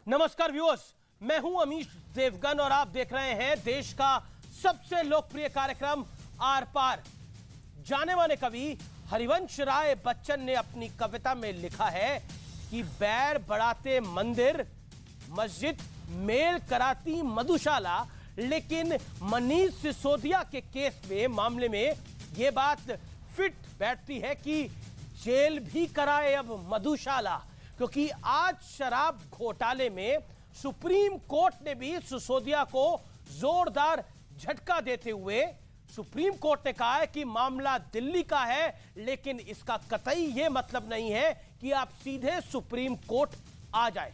नमस्कार व्यूअर्स, मैं हूं अमीश देवगन और आप देख रहे हैं देश का सबसे लोकप्रिय कार्यक्रम आर पार। जाने माने कवि हरिवंश राय बच्चन ने अपनी कविता में लिखा है कि बैर बढ़ाते मंदिर मस्जिद मेल कराती मधुशाला, लेकिन मनीष सिसोदिया के केस में मामले में यह बात फिट बैठती है कि जेल भी कराए अब मधुशाला, क्योंकि आज शराब घोटाले में सुप्रीम कोर्ट ने भी सिसोदिया को जोरदार झटका देते हुए सुप्रीम कोर्ट ने कहा है कि मामला दिल्ली का है, लेकिन इसका कतई यह मतलब नहीं है कि आप सीधे सुप्रीम कोर्ट आ जाए।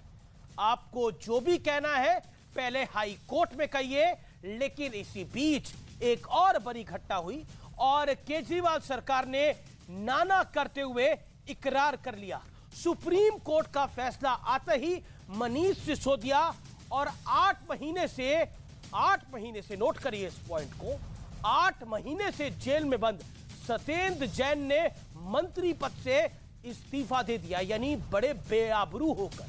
आपको जो भी कहना है पहले हाई कोर्ट में कहिए। लेकिन इसी बीच एक और बड़ी घटना हुई और केजरीवाल सरकार ने नाना करते हुए इकरार कर लिया। सुप्रीम कोर्ट का फैसला आते ही मनीष सिसोदिया और 8 महीने से नोट करिए इस पॉइंट को, 8 महीने से जेल में बंद सत्येंद्र जैन ने मंत्री पद से इस्तीफा दे दिया, यानी बड़े बेआबरू होकर।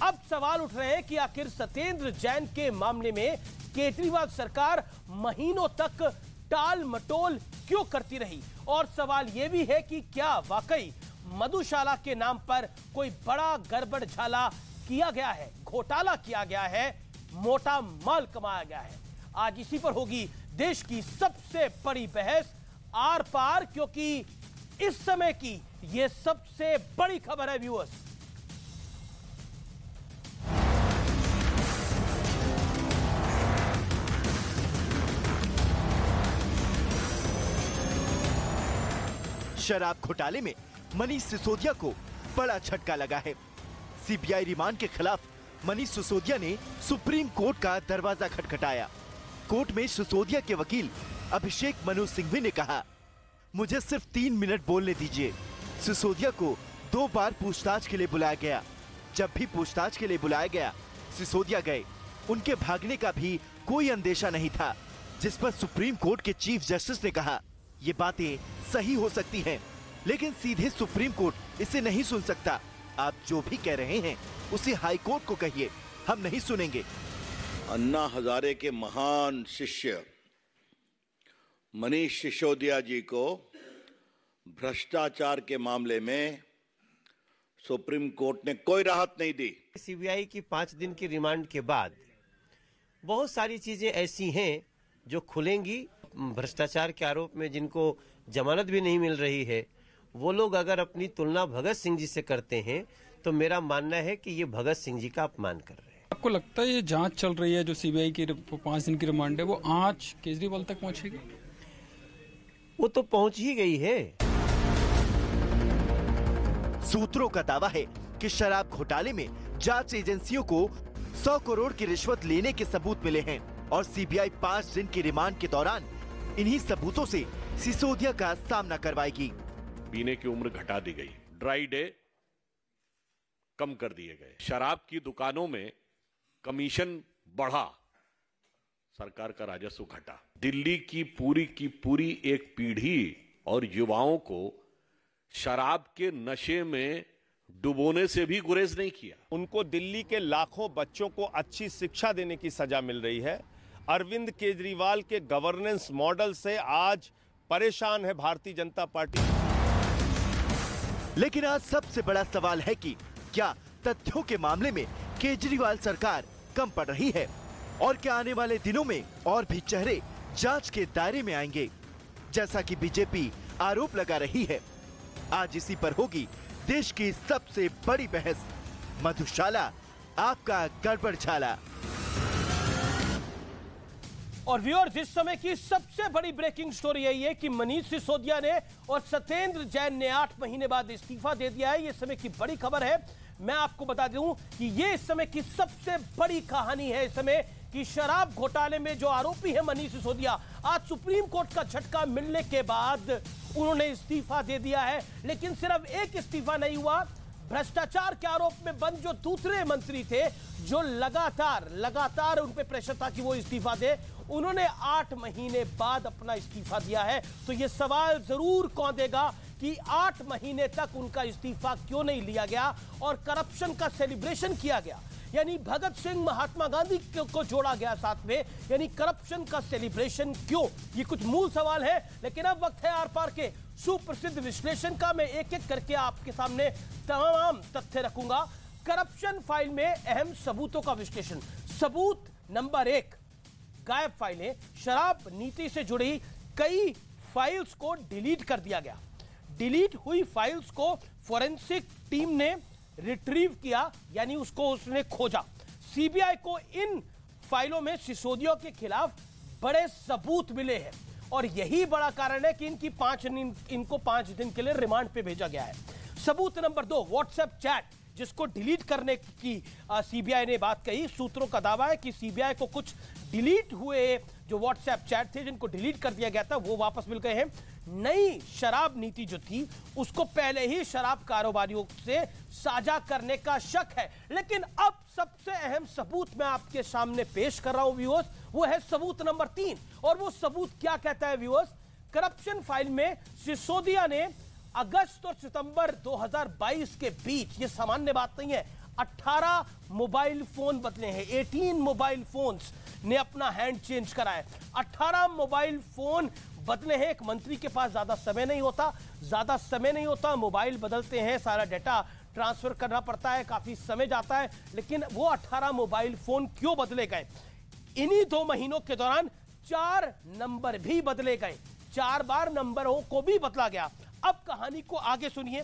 अब सवाल उठ रहे हैं कि आखिर सत्येंद्र जैन के मामले में केजरीवाल सरकार महीनों तक टाल मटोल क्यों करती रही, और सवाल यह भी है कि क्या वाकई मधुशाला के नाम पर कोई बड़ा गड़बड़ झाला किया गया है, घोटाला किया गया है, मोटा माल कमाया गया है। आज इसी पर होगी देश की सबसे बड़ी बहस आर पार, क्योंकि इस समय की यह सबसे बड़ी खबर है व्यूअर्स। शराब घोटाले में मनीष सिसोदिया को बड़ा झटका लगा है। सीबीआई रिमांड के खिलाफ मनीष सिसोदिया ने सुप्रीम कोर्ट का दरवाजा खटखटाया। कोर्ट में सिसोदिया के वकील अभिषेक मनु सिंघवी ने कहा, मुझे सिर्फ 3 मिनट बोलने दीजिए। सिसोदिया को 2 बार पूछताछ के लिए बुलाया गया। जब भी पूछताछ के लिए बुलाया गया, सिसोदिया गए। उनके भागने का भी कोई अंदेशा नहीं था, जिस पर सुप्रीम कोर्ट के चीफ जस्टिस ने कहा, ये बातें सही हो सकती हैं, लेकिन सीधे सुप्रीम कोर्ट इसे नहीं सुन सकता। आप जो भी कह रहे हैं उसे हाई कोर्ट को कहिए, हम नहीं सुनेंगे। अन्ना हजारे के महान शिष्य मनीष सिसोदिया जी को भ्रष्टाचार के मामले में सुप्रीम कोर्ट ने कोई राहत नहीं दी। सीबीआई की 5 दिन की रिमांड के बाद बहुत सारी चीजें ऐसी हैं जो खुलेंगी। भ्रष्टाचार के आरोप में जिनको जमानत भी नहीं मिल रही है, वो लोग अगर अपनी तुलना भगत सिंह जी से करते हैं तो मेरा मानना है कि ये भगत सिंह जी का अपमान कर रहे हैं। आपको लगता है ये जांच चल रही है जो सीबीआई की 5 दिन की रिमांड है, वो आज केजरीवाल तक पहुंचेगी? वो तो पहुंच ही गई है। सूत्रों का दावा है कि शराब घोटाले में जांच एजेंसियों को 100 करोड़ की रिश्वत लेने के सबूत मिले हैं और सीबीआई 5 दिन की रिमांड के दौरान इन्हीं सबूतों से सिसोदिया का सामना करवाएगी। पीने की उम्र घटा दी गई, ड्राई डे कम कर दिए गए, शराब की दुकानों में कमीशन बढ़ा, सरकार का राजस्व घटा। दिल्ली की पूरी एक पीढ़ी और युवाओं को शराब के नशे में डुबोने से भी गुरेज नहीं किया। उनको दिल्ली के लाखों बच्चों को अच्छी शिक्षा देने की सजा मिल रही है। अरविंद केजरीवाल के गवर्नेंस मॉडल से आज परेशान है भारतीय जनता पार्टी। लेकिन आज सबसे बड़ा सवाल है कि क्या तथ्यों के मामले में केजरीवाल सरकार कम पड़ रही है, और क्या आने वाले दिनों में और भी चेहरे जांच के दायरे में आएंगे, जैसा कि बीजेपी आरोप लगा रही है। आज इसी पर होगी देश की सबसे बड़ी बहस, मधुशाला आपका गड़बड़ झाला। और व्यूअर्स, इस समय की सबसे बड़ी ब्रेकिंग स्टोरी यही है कि मनीष सिसोदिया ने और सत्येंद्र जैन ने 8 महीने बाद इस्तीफा दे दिया है। यह समय की बड़ी खबर है। मैं आपको बता दूं कि यह इस समय की सबसे बड़ी कहानी है इस समय कि शराब घोटाले में जो आरोपी है मनीष सिसोदिया, आज सुप्रीम कोर्ट का झटका मिलने के बाद उन्होंने इस्तीफा दे दिया है। लेकिन सिर्फ एक इस्तीफा नहीं हुआ, भ्रष्टाचार के आरोप में बंद जो दूसरे मंत्री थे, जो लगातार उन पे प्रेशर था कि वो इस्तीफा दे, उन्होंने 8 महीने बाद अपना इस्तीफा दिया है। तो ये सवाल जरूर कौन देगा कि 8 महीने तक उनका इस्तीफा क्यों नहीं लिया गया और करप्शन का सेलिब्रेशन किया गया। यानी भगत सिंह महात्मा गांधी को जोड़ा गया साथ में, यानी करप्शन का सेलिब्रेशन क्यों? ये कुछ मूल सवाल है, लेकिन अब वक्त है आर पार के सुप्रसिद्ध विश्लेषण का। मैं एक एक करके आपके सामने तमाम तथ्य रखूंगा। करप्शन फाइल में अहम सबूतों का विश्लेषण। सबूत नंबर 1, गायब फाइलें। शराब नीति से जुड़ी कई फाइल्स को डिलीट कर दिया गया। डिलीट हुई फाइल्स को फोरेंसिक टीम ने रिट्रीव किया, यानी उसने खोजा। सीबीआई को इन फाइलों में सिसोदिया के खिलाफ बड़े सबूत मिले हैं और यही बड़ा कारण है कि इनको 5 दिन के लिए रिमांड पे भेजा गया है। सबूत नंबर 2, व्हाट्सएप चैट, जिसको डिलीट करने की सीबीआई ने बात कही। सूत्रों का दावा है कि सीबीआई को कुछ डिलीट हुए जो व्हाट्सएप चैट थे, जिनको डिलीट कर दिया गया था, वो वापस मिल गए हैं। नई शराब नीति जो थी उसको पहले ही शराब कारोबारियों से साझा करने का शक है। लेकिन अब सबसे अहम सबूत मैं आपके सामने पेश कर रहा हूं व्यूअर्स, वो है सबूत नंबर 3। और वो सबूत क्या कहता है व्यूअर्स? करप्शन फाइल में सिसोदिया ने अगस्त और सितंबर 2022 के बीच, ये सामान्य बात नहीं है, 18 मोबाइल फोन बदले हैं। 18 मोबाइल फोन्स ने अपना हैंड चेंज करा है। 18 मोबाइल फोन बदले हैं। एक मंत्री के पास ज्यादा समय नहीं होता, मोबाइल बदलते हैं, सारा डेटा ट्रांसफर करना पड़ता है, काफी समय जाता है। लेकिन वो 18 मोबाइल फोन क्यों बदले गए? इन्हीं 2 महीनों के दौरान 4 नंबर भी बदले गए, 4 बार नंबरों को भी बदला गया। अब कहानी को आगे सुनिए।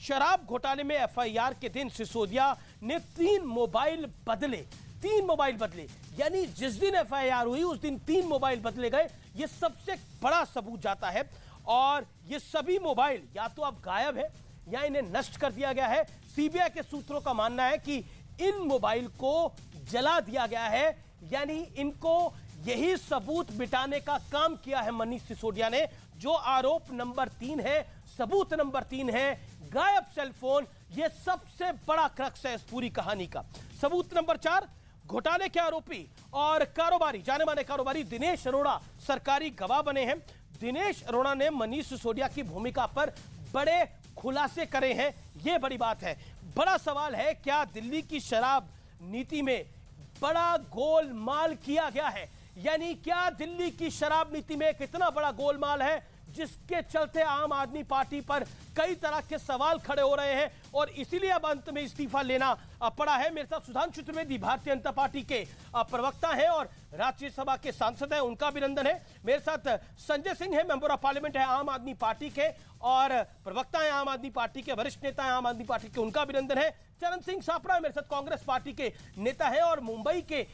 शराब घोटाले में एफआईआर के दिन सिसोदिया ने 3 मोबाइल बदले, यानी जिस दिन एफआईआर हुई उस दिन 3 मोबाइल बदले गए। यह सबसे बड़ा सबूत जाता है। और ये सभी मोबाइल या तो अब गायब है या इन्हें नष्ट कर दिया गया है। सीबीआई के सूत्रों का मानना है कि इन मोबाइल को जला दिया गया है, यानी इनको यही सबूत मिटाने का काम किया है मनीष सिसोदिया ने। जो आरोप नंबर 3 है, सबूत नंबर 3 है गायब सेलफोन। यह सबसे बड़ा क्रक्स है इस पूरी कहानी का। सबूत नंबर 4, घोटाले के आरोपी और कारोबारी, जाने माने कारोबारी दिनेश अरोड़ा सरकारी गवाह बने हैं। दिनेश अरोड़ा ने मनीष सिसोदिया की भूमिका पर बड़े खुलासे करे हैं। यह बड़ी बात है। बड़ा सवाल है, क्या दिल्ली की शराब नीति में बड़ा गोलमाल किया गया है? यानी क्या दिल्ली की शराब नीति में कितना बड़ा गोलमाल है जिसके चलते आम आदमी पार्टी पर कई तरह के सवाल खड़े हो रहे हैं और इसीलिए अब अंत में इस्तीफा लेना पड़ा है। मेरे साथ सुधांशु त्रिवेदी भारतीय जनता पार्टी के प्रवक्ता हैं और राज्यसभा के सांसद हैं, उनका अभिनंदन है। मेरे साथ संजय सिंह है, मेंबर ऑफ पार्लियामेंट है आम आदमी पार्टी के और प्रवक्ता है आम आदमी पार्टी के, वरिष्ठ नेता है आम आदमी पार्टी के, उनका अभिनंदन है। चरण सिंह सापड़ा मेरे साथ कांग्रेस पार्टी के नेता है और मुंबई के